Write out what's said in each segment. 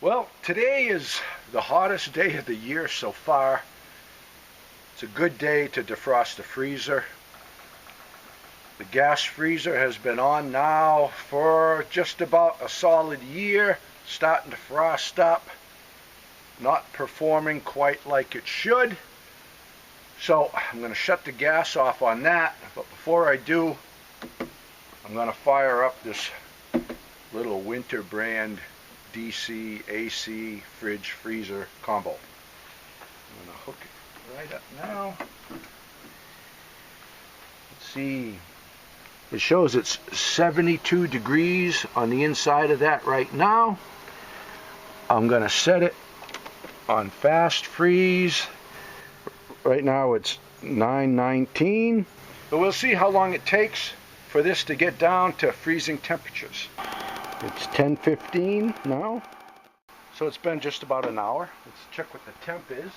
Well, today is the hottest day of the year so far. It's a good day to defrost the freezer. The gas freezer has been on now for just about a solid year, starting to frost up, not performing quite like it should. So I'm going to shut the gas off on that, but before I do, I'm going to fire up this little winter brand DC AC fridge freezer combo. I'm going to hook it right up now. Let's see. It shows it's 72 degrees on the inside of that right now. I'm going to set it on fast freeze. Right now it's 9:19. But we'll see how long it takes for this to get down to freezing temperatures. It's 10:15 now. So it's been just about an hour. Let's check what the temp is.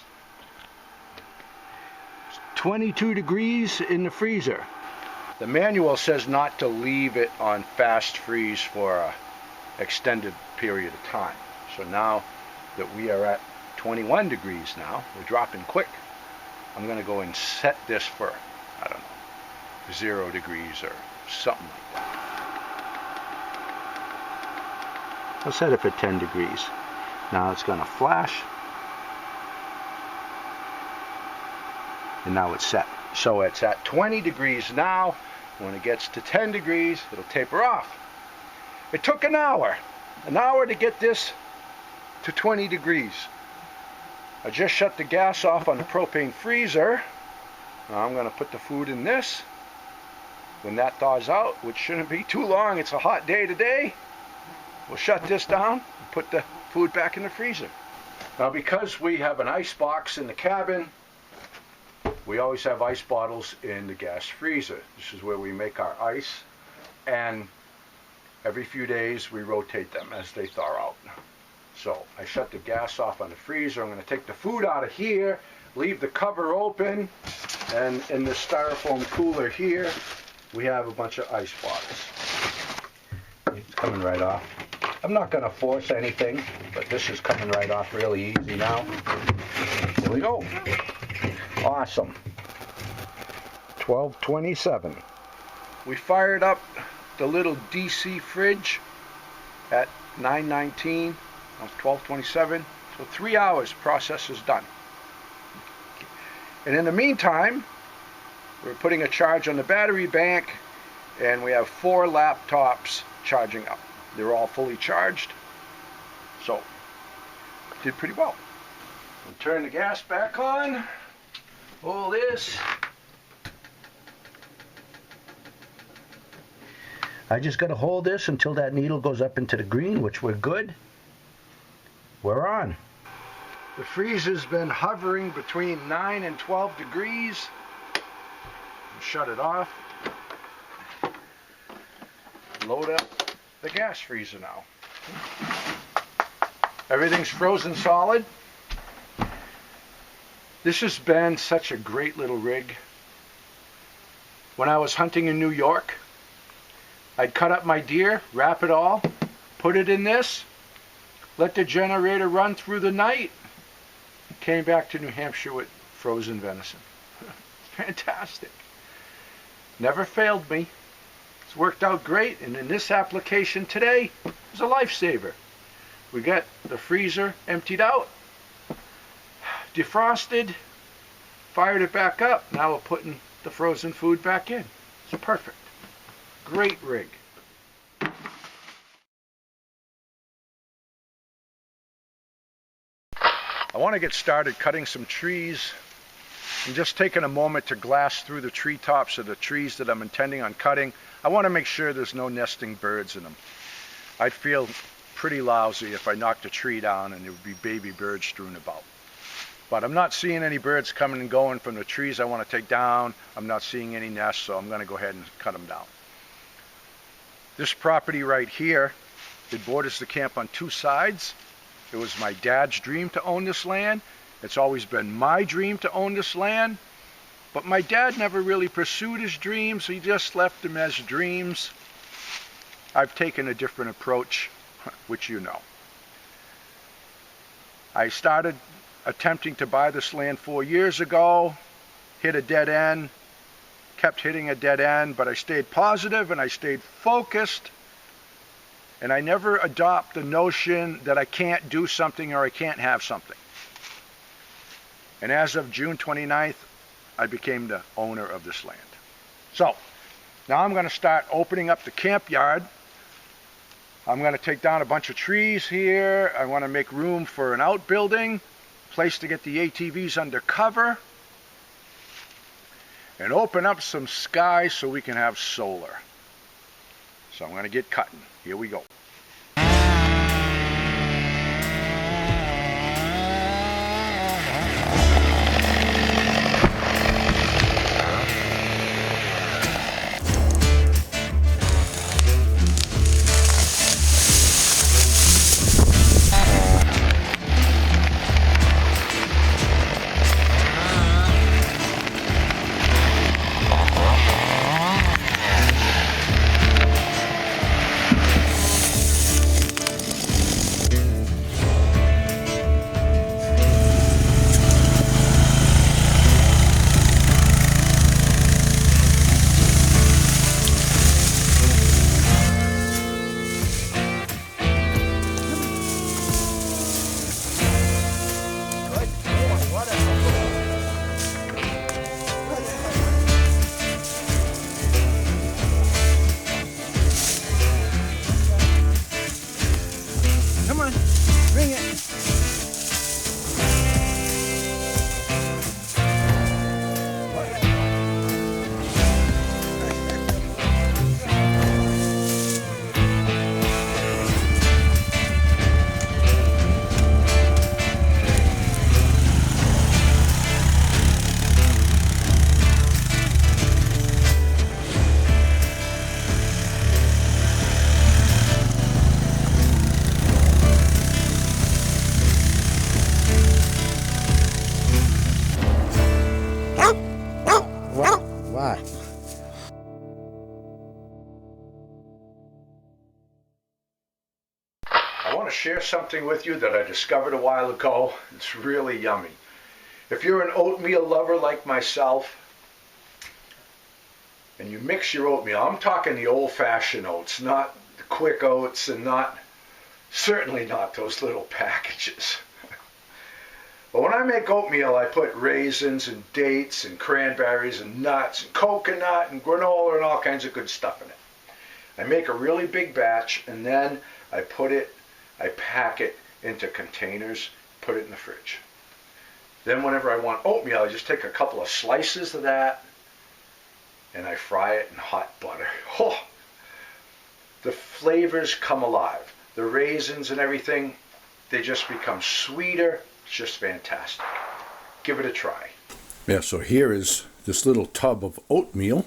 It's 22 degrees in the freezer. The manual says not to leave it on fast freeze for an extended period of time. So now that we are at 21 degrees now, we're dropping quick. I'm going to go and set this for, I don't know, 0 degrees or something like that. I'll set it for 10 degrees. Now it's going to flash. And now it's set. So it's at 20 degrees now. When it gets to 10 degrees, it'll taper off. It took an hour to get this to 20 degrees. I just shut the gas off on the propane freezer. Now I'm going to put the food in this. When that thaws out, which shouldn't be too long, it's a hot day today, we'll shut this down and put the food back in the freezer. Now because we have an ice box in the cabin, we always have ice bottles in the gas freezer. This is where we make our ice, and every few days we rotate them as they thaw out. So I shut the gas off on the freezer. I'm going to take the food out of here, leave the cover open, and in the styrofoam cooler here we have a bunch of ice bottles. It's coming right off. I'm not going to force anything, but this is coming right off really easy now. Here we go. Awesome. 12:27. We fired up the little DC fridge at 9:19. It's 12:27. So 3 hours, process is done. And in the meantime, we're putting a charge on the battery bank, and we have 4 laptops charging up. They're all fully charged. So, did pretty well. We'll turn the gas back on. Hold this. I just got to hold this until that needle goes up into the green, which we're good. We're on. The freezer's been hovering between 9 and 12 degrees. Shut it off. Load up the gas freezer now. Everything's frozen solid. This has been such a great little rig. When I was hunting in New York, I'd cut up my deer, wrap it all, put it in this, let the generator run through the night, and came back to New Hampshire with frozen venison. Fantastic. Never failed me. It's worked out great, and in this application today, it's a lifesaver. We got the freezer emptied out, defrosted, fired it back up. Now we're putting the frozen food back in. It's perfect. Great rig. I want to get started cutting some trees. I'm just taking a moment to glass through the treetops of the trees that I'm intending on cutting. I want to make sure there's no nesting birds in them. I'd feel pretty lousy if I knocked a tree down and there would be baby birds strewn about. But I'm not seeing any birds coming and going from the trees I want to take down. I'm not seeing any nests, so I'm going to go ahead and cut them down. This property right here, it borders the camp on 2 sides. It was my dad's dream to own this land. It's always been my dream to own this land. But my dad never really pursued his dreams. He just left them as dreams. I've taken a different approach, which you know. I started attempting to buy this land 4 years ago, hit a dead end, kept hitting a dead end, but I stayed positive and I stayed focused, and I never adopt the notion that I can't do something or I can't have something. And as of June 29th, I became the owner of this land. So now I'm going to start opening up the camp yard. I'm going to take down a bunch of trees here. I want to make room for an outbuilding, place to get the ATVs under cover, and open up some sky so we can have solar. So I'm going to get cutting. Here we go. I want to share something with you that I discovered a while ago. It's really yummy. If you're an oatmeal lover like myself, and you mix your oatmeal, I'm talking the old-fashioned oats, not the quick oats, and certainly not those little packages. But when I make oatmeal, I put raisins and dates and cranberries and nuts and coconut and granola and all kinds of good stuff in it. I make a really big batch, and then I pack it into containers, put it in the fridge. Then whenever I want oatmeal, I just take a couple of slices of that and I fry it in hot butter. Oh, the flavors come alive. The raisins and everything, they just become sweeter. It's just fantastic. Give it a try. Yeah, so here is this little tub of oatmeal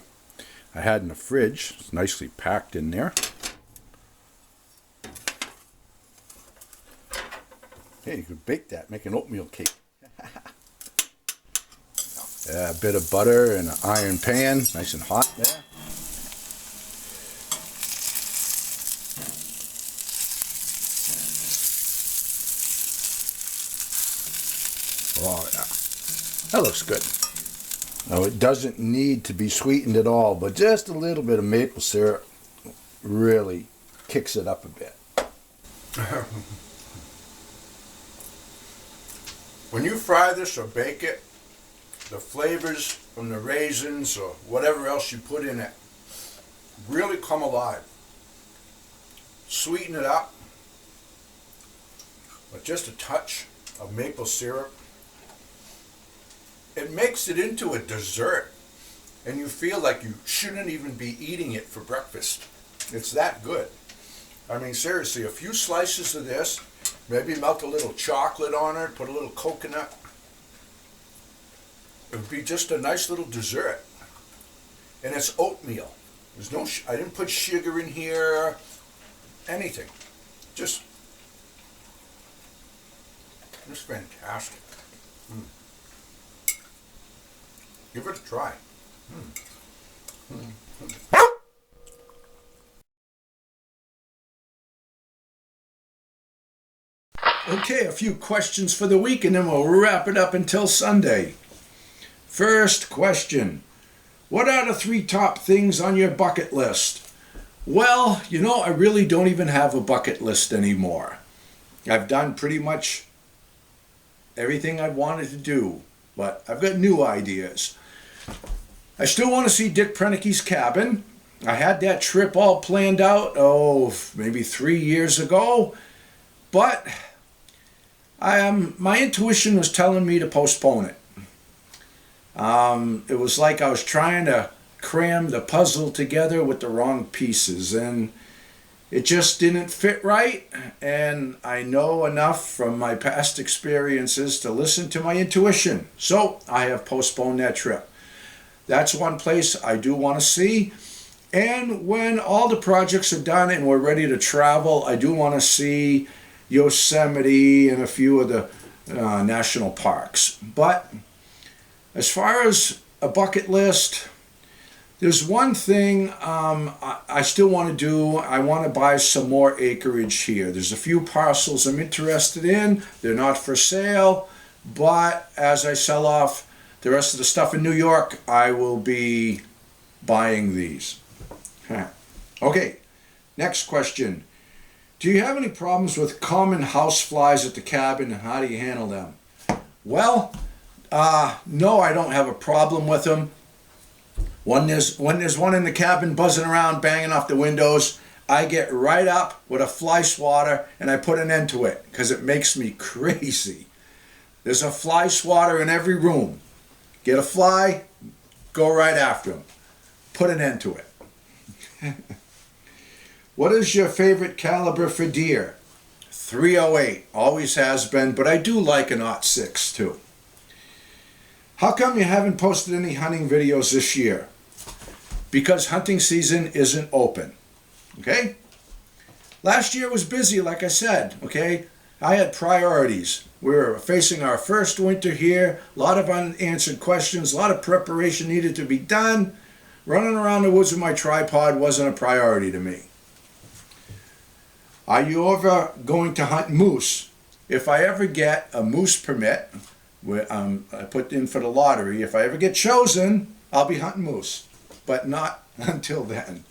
I had in the fridge. It's nicely packed in there. Hey, you could bake that, make an oatmeal cake. Yeah, a bit of butter in an iron pan, nice and hot there. Oh yeah, that looks good. Now it doesn't need to be sweetened at all, but just a little bit of maple syrup really kicks it up a bit. When you fry this or bake it, the flavors from the raisins or whatever else you put in it really come alive. Sweeten it up with just a touch of maple syrup. It makes it into a dessert, and you feel like you shouldn't even be eating it for breakfast. It's that good. I mean, seriously, a few slices of this, maybe melt a little chocolate on it, put a little coconut. It would be just a nice little dessert. And it's oatmeal. There's no, I didn't put sugar in here, anything. Just fantastic. Give it a try. Okay, a few questions for the week and then we'll wrap it up until Sunday. First question. What are the 3 top things on your bucket list? Well, you know, I really don't even have a bucket list anymore. I've done pretty much everything I wanted to do, but I've got new ideas. I still want to see Dick Prenicke's cabin. I had that trip all planned out, maybe 3 years ago, but my intuition was telling me to postpone it. It was like I was trying to cram the puzzle together with the wrong pieces, and it just didn't fit right. And I know enough from my past experiences to listen to my intuition, so I have postponed that trip. That's one place I do want to see. And when all the projects are done and we're ready to travel, I do want to see Yosemite and a few of the national parks. But as far as a bucket list, there's one thing I still want to do. I want to buy some more acreage here. There's a few parcels I'm interested in. They're not for sale, but as I sell off the rest of the stuff in New York, I will be buying these. Okay, next question. Do you have any problems with common house flies at the cabin, and how do you handle them? Well, no, I don't have a problem with them. When there's one in the cabin buzzing around, banging off the windows, I get right up with a fly swatter and I put an end to it because it makes me crazy. There's a fly swatter in every room. Get a fly, go right after him. Put an end to it. What is your favorite caliber for deer? .308, always has been, but I do like an .06 too. How come you haven't posted any hunting videos this year? Because hunting season isn't open. Okay? Last year was busy, like I said. Okay? I had priorities. We were facing our first winter here, a lot of unanswered questions, a lot of preparation needed to be done. Running around the woods with my tripod wasn't a priority to me. Are you ever going to hunt moose? If I ever get a moose permit, I put in for the lottery, if I ever get chosen, I'll be hunting moose, but not until then.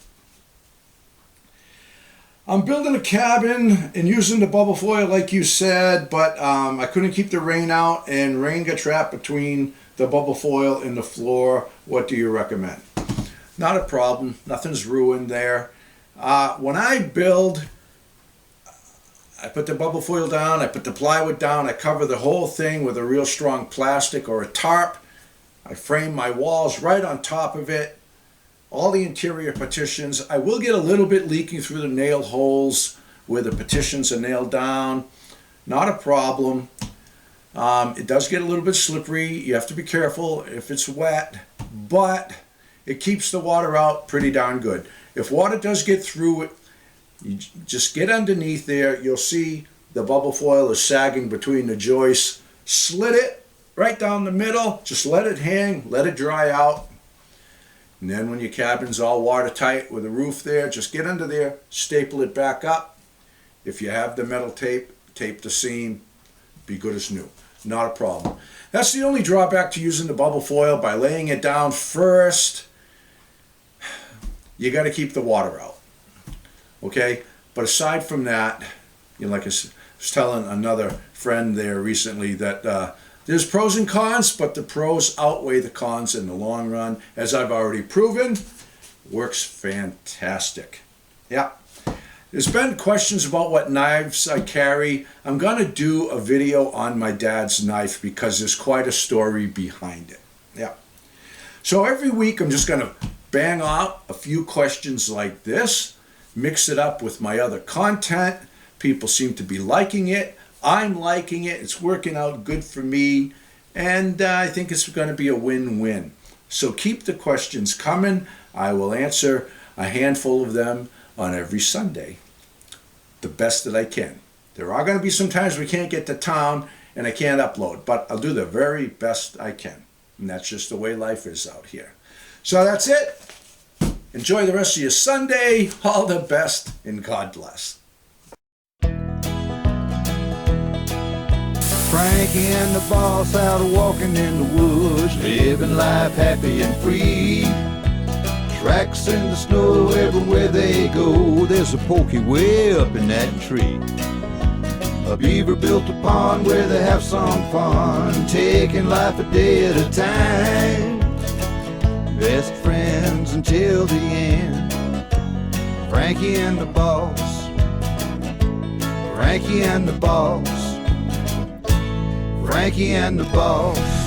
I'm building a cabin and using the bubble foil like you said, but I couldn't keep the rain out and rain got trapped between the bubble foil and the floor. What do you recommend? Not a problem. Nothing's ruined there. When I build, I put the bubble foil down, I put the plywood down, I cover the whole thing with a real strong plastic or a tarp. I frame my walls right on top of it. All the interior partitions. I will get a little bit leaking through the nail holes where the partitions are nailed down. Not a problem. It does get a little bit slippery. You have to be careful if it's wet, but it keeps the water out pretty darn good. If water does get through it, you just get underneath there. You'll see the bubble foil is sagging between the joists. Slit it right down the middle. Just let it hang, let it dry out. And then when your cabin's all watertight with a roof there, just get under there, staple it back up. If you have the metal tape, tape the seam, be good as new. Not a problem. That's the only drawback to using the bubble foil. By laying it down first, you got to keep the water out. Okay? But aside from that, you know, like I was telling another friend there recently that there's pros and cons, but the pros outweigh the cons in the long run. As I've already proven, works fantastic. Yeah. There's been questions about what knives I carry. I'm going to do a video on my dad's knife because there's quite a story behind it. Yeah. So every week I'm just going to bang out a few questions like this, mix it up with my other content. People seem to be liking it. I'm liking it. It's working out good for me. And I think it's going to be a win-win. So keep the questions coming. I will answer a handful of them on every Sunday, the best that I can. There are going to be some times we can't get to town and I can't upload, but I'll do the very best I can. And that's just the way life is out here. So that's it. Enjoy the rest of your Sunday. All the best and God bless. Frankie and the boss out walking in the woods, living life happy and free. Tracks in the snow everywhere they go. There's a pokey way up in that tree. A beaver built a pond where they have some fun, taking life a day at a time. Best friends until the end. Frankie and the boss. Frankie and the boss. Frankie and the boss.